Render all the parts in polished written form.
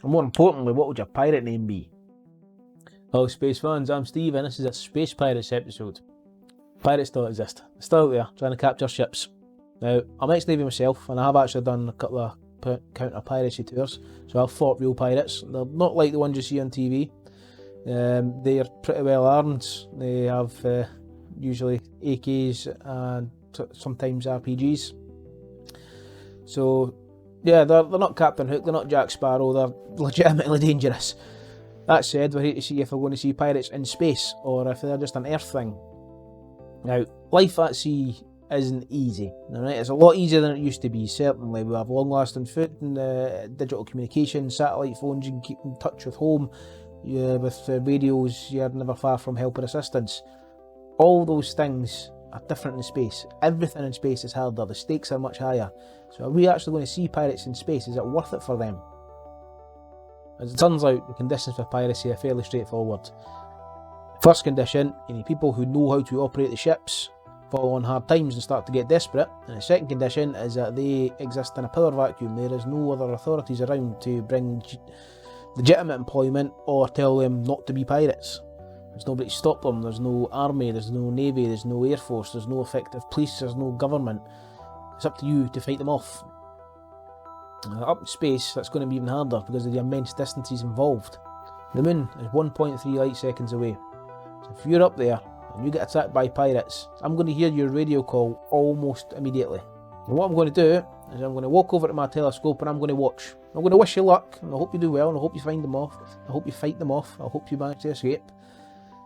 And more importantly, what would your pirate name be? Hello space fans, I'm Steve and this is a Space Pirates episode. Pirates still exist. They're still out there trying to capture ships. Now, I'm ex-Navy myself and I have actually done a couple of counter-piracy tours, so I've fought real pirates. They're not like the ones you see on TV. They're pretty well armed. They have usually AKs and sometimes RPGs. So yeah, they're not Captain Hook, they're not Jack Sparrow, they're legitimately dangerous. That said, we're here to see if we're going to see pirates in space or if they're just an Earth thing. Now, life at sea isn't easy. Right? It's a lot easier than it used to be, certainly. We have long-lasting food and digital communication, satellite phones, you can keep in touch with home. With radios, you're never far from help or assistance. All those things are different in space. Everything in space is harder, the stakes are much higher. So are we actually going to see pirates in space? Is it worth it for them? As it turns out, the conditions for piracy are fairly straightforward. First condition, you need people who know how to operate the ships, fall on hard times and start to get desperate. And the second condition is that they exist in a power vacuum. There is no other authorities around to bring legitimate employment or tell them not to be pirates. There's nobody to stop them, there's no army, there's no navy, there's no air force, there's no effective police, there's no government. It's up to you to fight them off. Up in space, that's going to be even harder because of the immense distances involved. The moon is 1.3 light seconds away. So if you're up there and you get attacked by pirates, I'm going to hear your radio call almost immediately. And what I'm going to do is I'm going to walk over to my telescope and I'm going to watch. I'm going to wish you luck, and I hope you do well, and I hope you find them off. I hope you fight them off. I hope you manage to escape.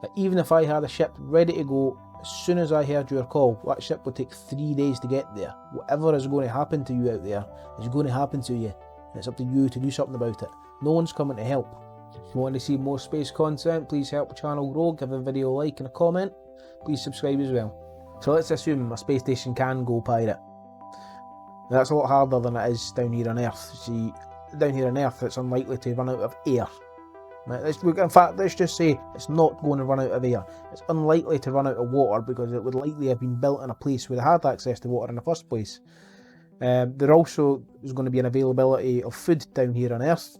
But even if I had a ship ready to go, as soon as I heard your call, that ship would take 3 days to get there. Whatever is going to happen to you out there is going to happen to you. And it's up to you to do something about it. No one's coming to help. If you want to see more space content, please help the channel grow, give the video a like and a comment. Please subscribe as well. So let's assume a space station can go pirate. Now, that's a lot harder than it is down here on Earth. See, down here on Earth it's unlikely to run out of air. Right, in fact, let's just say it's not going to run out of air. It's unlikely to run out of water because it would likely have been built in a place where they had access to water in the first place. There also is going to be an availability of food down here on Earth.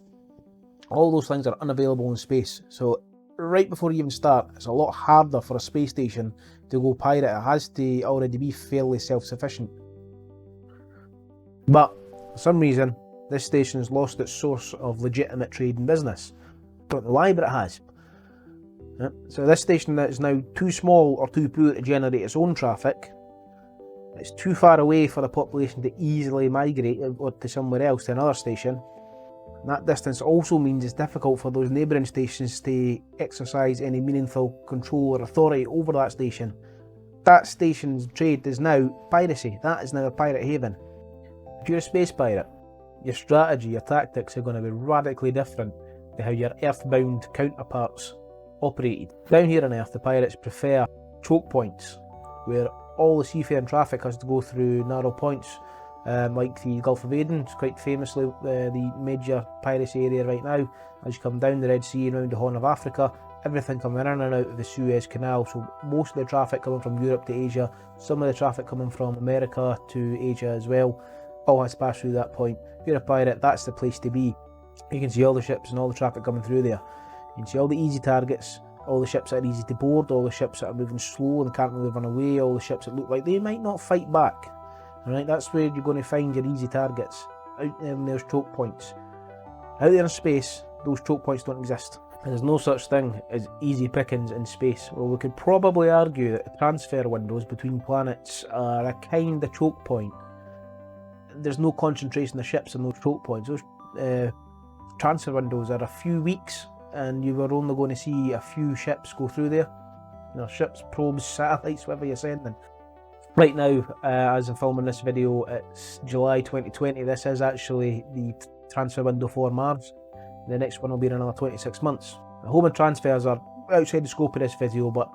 All those things are unavailable in space. So right before you even start, it's a lot harder for a space station to go pirate. It has to already be fairly self-sufficient. But for some reason, this station has lost its source of legitimate trade and business. Don't know why, but it has. So this station is now too small or too poor to generate its own traffic. It's too far away for the population to easily migrate to somewhere else, to another station. And that distance also means it's difficult for those neighbouring stations to exercise any meaningful control or authority over that station. That station's trade is now piracy. That is now a pirate haven. If you're a space pirate, your strategy, your tactics are going to be radically different to how your earthbound counterparts operated. Down here on Earth, the pirates prefer choke points, where all the seafaring traffic has to go through narrow points, like the Gulf of Aden. It's quite famously the major piracy area right now. As you come down the Red Sea and around the Horn of Africa, everything coming in and out of the Suez Canal, so most of the traffic coming from Europe to Asia, some of the traffic coming from America to Asia as well, all has to pass through that point. If you're a pirate, that's the place to be. You can see all the ships and all the traffic coming through there. You can see all the easy targets, all the ships that are easy to board, all the ships that are moving slow and can't really run away, all the ships that look like they might not fight back. Alright, that's where you're going to find your easy targets, out there in those choke points. Out there in space, those choke points don't exist. And there's no such thing as easy pickings in space. Well, we could probably argue that the transfer windows between planets are a kind of choke point. There's no concentration of ships in those choke points. Those transfer windows are a few weeks, and you were only going to see a few ships go through there. You know, ships, probes, satellites, whatever you're sending. Right now, as I'm filming this video, it's July 2020. This is actually the transfer window for Mars. The next one will be in another 26 months. The home and transfers are outside the scope of this video, but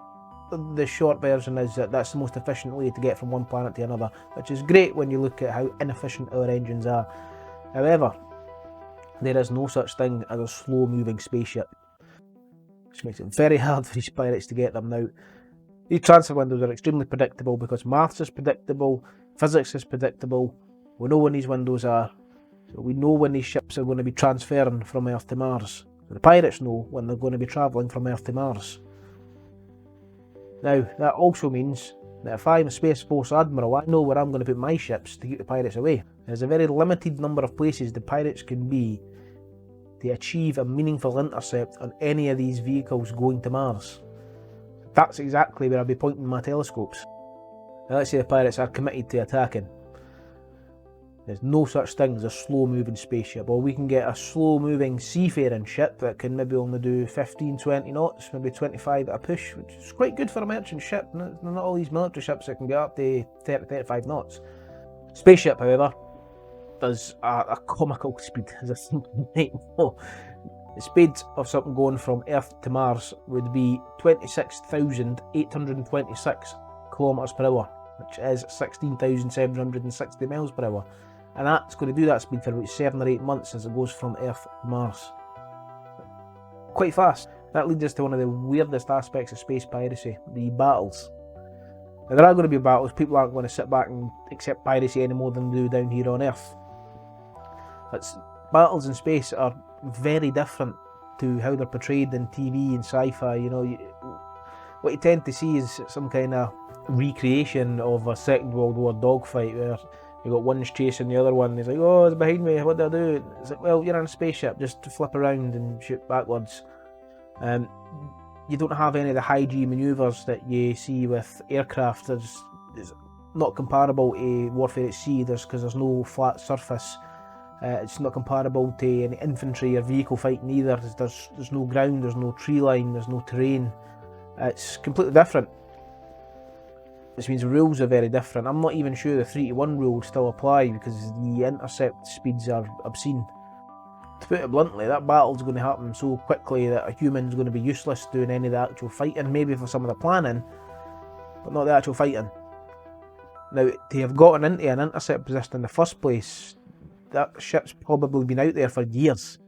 the short version is that that's the most efficient way to get from one planet to another, which is great when you look at how inefficient our engines are. However, there is no such thing as a slow-moving spaceship, which makes it very hard for these pirates to get them. Now, these transfer windows are extremely predictable because maths is predictable, physics is predictable, we know when these windows are, So we know when these ships are going to be transferring from Earth to Mars. The pirates know when they're going to be travelling from Earth to Mars. Now, that also means that if I'm a Space Force Admiral, I know where I'm going to put my ships to keep the pirates away. There's a very limited number of places the pirates can be to achieve a meaningful intercept on any of these vehicles going to Mars. That's exactly where I'll be pointing my telescopes. Now, let's say the pirates are committed to attacking. There's no such thing as a slow-moving spaceship. Or we can get a slow-moving seafaring ship that can maybe only do 15-20 knots, maybe 25 at a push, which is quite good for a merchant ship. Not all these military ships that can get up to 30-35 knots. Spaceship, however, does a comical speed, as I think you might know. The speed of something going from Earth to Mars would be 26,826 kilometres per hour, which is 16,760 miles per hour. And that's going to do that speed for about 7 or 8 months as it goes from Earth to Mars. Quite fast. That leads us to one of the weirdest aspects of space piracy, the battles. Now, there are going to be battles. People aren't going to sit back and accept piracy any more than they do down here on Earth. Battles in space are very different to how they're portrayed in TV and sci-fi. You know, what you tend to see is some kind of recreation of a Second World War dogfight where you got one's chasing the other one. He's like, "Oh, it's behind me. What do I do?" It's like, "Well, you're in a spaceship. Just flip around and shoot backwards." You don't have any of the high-G manoeuvres that you see with aircraft. It's not comparable to warfare at sea because there's no flat surface. It's not comparable to any infantry or vehicle fighting either. There's no ground, there's no tree line, there's no terrain. It's completely different. This means the rules are very different. I'm not even sure the 3-to-1 rule still apply because the intercept speeds are obscene. To put it bluntly, that battle's going to happen so quickly that a human's going to be useless doing any of the actual fighting, maybe for some of the planning, but not the actual fighting. Now, to have gotten into an intercept position in the first place, that ship's probably been out there for years.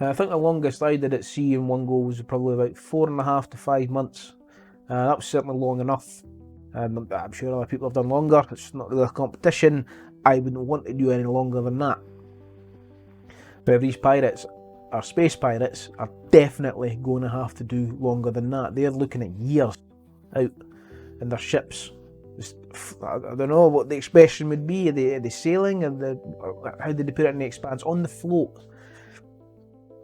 I think the longest I did at sea in one go was probably about 4.5 to 5 months. That was certainly long enough. I'm sure other people have done longer. It's not really a competition. I wouldn't want to do any longer than that. But if these pirates are space pirates, are definitely going to have to do longer than that. They're looking at years out in their ships. I don't know what the expression would be. Are they sailing? Or how did they put it in the expanse? On the float.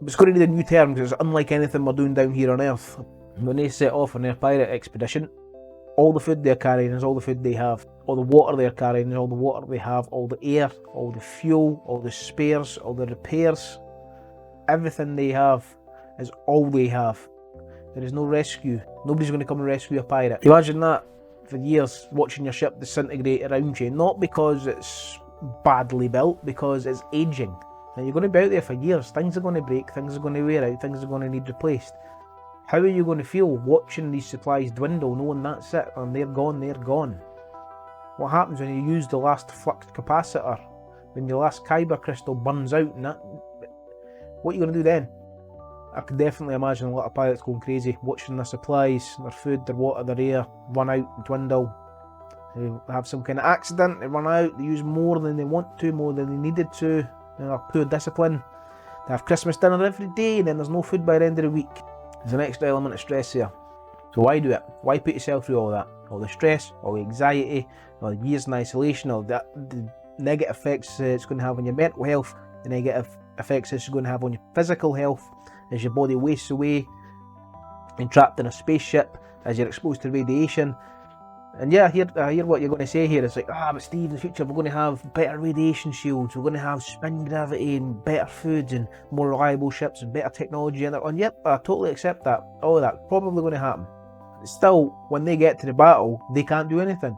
It's going to need a new term because it's unlike anything we're doing down here on Earth. When they set off on their pirate expedition, all the food they're carrying is all the food they have. All the water they're carrying is all the water they have. All the air, all the fuel, all the spares, all the repairs. Everything they have is all they have. There is no rescue. Nobody's going to come and rescue a pirate. Imagine that for years, watching your ship disintegrate around you. Not because it's badly built, because it's aging. And you're going to be out there for years. Things are going to break, things are going to wear out, things are going to need replaced. How are you going to feel watching these supplies dwindle, knowing that's it, and they're gone, they're gone? What happens when you use the last flux capacitor? When your last Kyber crystal burns out, and that, what are you going to do then? I could definitely imagine a lot of pilots going crazy, watching their supplies, their food, their water, their air, run out and dwindle. They have some kind of accident, they run out, they use more than they want to, more than they needed to. They're poor discipline. They have Christmas dinner every day, and then there's no food by the end of the week. There's an extra element of stress here. So why do it? Why put yourself through all that? All the stress, all the anxiety, all the years in isolation, all the negative effects it's going to have on your mental health, the negative effects it's going to have on your physical health, as your body wastes away and trapped in a spaceship, as you're exposed to radiation. And yeah, I hear what you're going to say here. It's like, but Steve, in the future we're going to have better radiation shields, we're going to have spin gravity and better foods and more reliable ships and better technology. And yep, I totally accept that. All of that probably going to happen. Still, when they get to the battle, they can't do anything.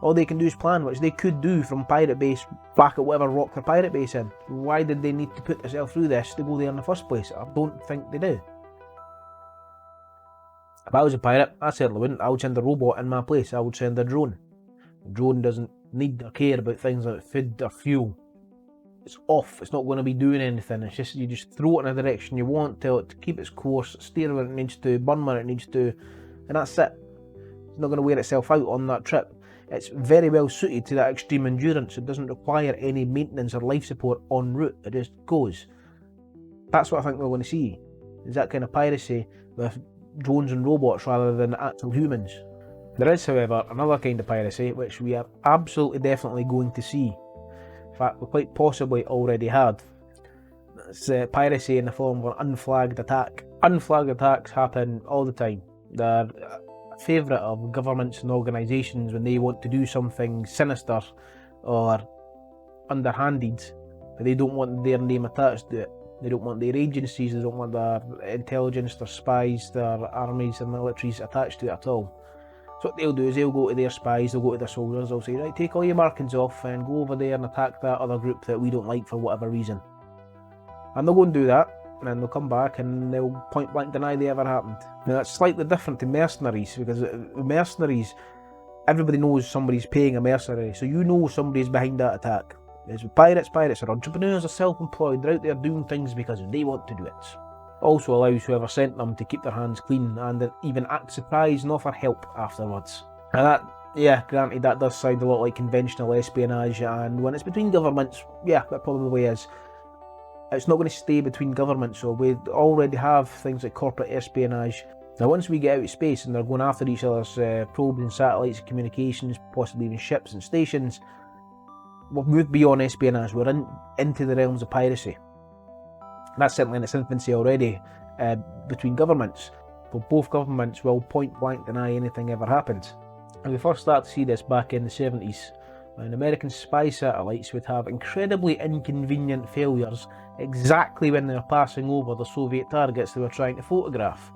All they can do is plan, which they could do from pirate base back at whatever rock their pirate base in. Why did they need to put themselves through this to go there in the first place? I don't think they do. If I was a pirate, I certainly wouldn't. I would send a robot in my place. I would send a drone. A drone doesn't need or care about things like food or fuel. It's off. It's not going to be doing anything. It's just, you just throw it in a direction you want, tell it to keep its course, steer where it needs to, burn where it needs to, and that's it. It's not going to wear itself out on that trip. It's very well suited to that extreme endurance. It doesn't require any maintenance or life support en route. It just goes. That's what I think we're going to see, is that kind of piracy with drones and robots rather than actual humans. There is, however, another kind of piracy which we are absolutely definitely going to see. In fact, we quite possibly already had. It's piracy in the form of an unflagged attack. Unflagged attacks happen all the time. They're a favourite of governments and organisations when they want to do something sinister or underhanded, but they don't want their name attached to it. They don't want their agencies, they don't want their intelligence, their spies, their armies and militaries attached to it at all. So what they'll do is they'll go to their spies, they'll go to their soldiers, they'll say, right, take all your markings off and go over there and attack that other group that we don't like for whatever reason. And they'll go and do that, and then they'll come back and they'll point blank deny they ever happened. Now that's slightly different to mercenaries, because mercenaries, everybody knows somebody's paying a mercenary, so you know somebody's behind that attack. As with pirates are entrepreneurs, are self-employed, they're out there doing things because they want to do it. Also allows whoever sent them to keep their hands clean and then even act surprised and offer help afterwards. And that, yeah, granted, that does sound a lot like conventional espionage, and when it's between governments, yeah, that probably is. It's not going to stay between governments, so we already have things like corporate espionage. Now once we get out of space and they're going after each other's probes and satellites and communications, possibly even ships and stations, we've moved beyond espionage, we're into the realms of piracy. That's certainly in its infancy already between governments, but both governments will point blank deny anything ever happened. And we first started to see this back in the 70s, when American spy satellites would have incredibly inconvenient failures exactly when they were passing over the Soviet targets they were trying to photograph.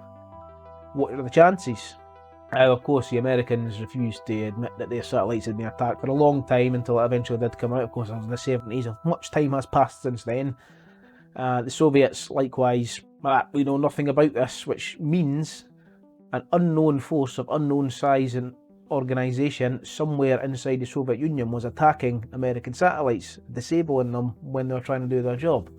What are the chances? Of course, the Americans refused to admit that their satellites had been attacked for a long time until it eventually did come out. Of course, it was in the 70s. Much time has passed since then. The Soviets, likewise, we know nothing about this, which means an unknown force of unknown size and organisation somewhere inside the Soviet Union was attacking American satellites, disabling them when they were trying to do their job.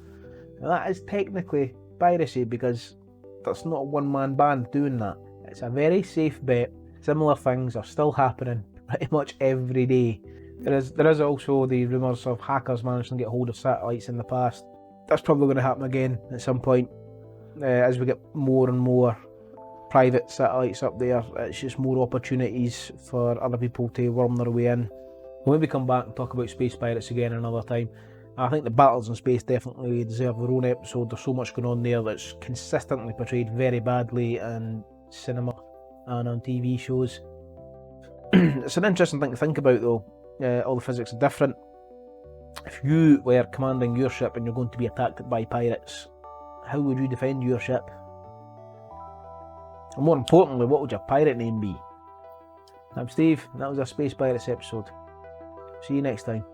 Now, that is technically piracy, because that's not a one-man band doing that. It's a very safe bet. Similar things are still happening pretty much every day. There is also the rumours of hackers managing to get hold of satellites in the past. That's probably going to happen again at some point as we get more and more private satellites up there. It's just more opportunities for other people to worm their way in. We'll maybe come back and talk about space pirates again another time. I think the battles in space definitely deserve their own episode. There's so much going on there that's consistently portrayed very badly in cinema and on TV shows. It's an interesting thing to think about though. All the physics are different. If you were commanding your ship and you're going to be attacked by pirates, how would you defend your ship? And more importantly, what would your pirate name be? I'm Steve, and that was our Space Pirates episode. See you next time.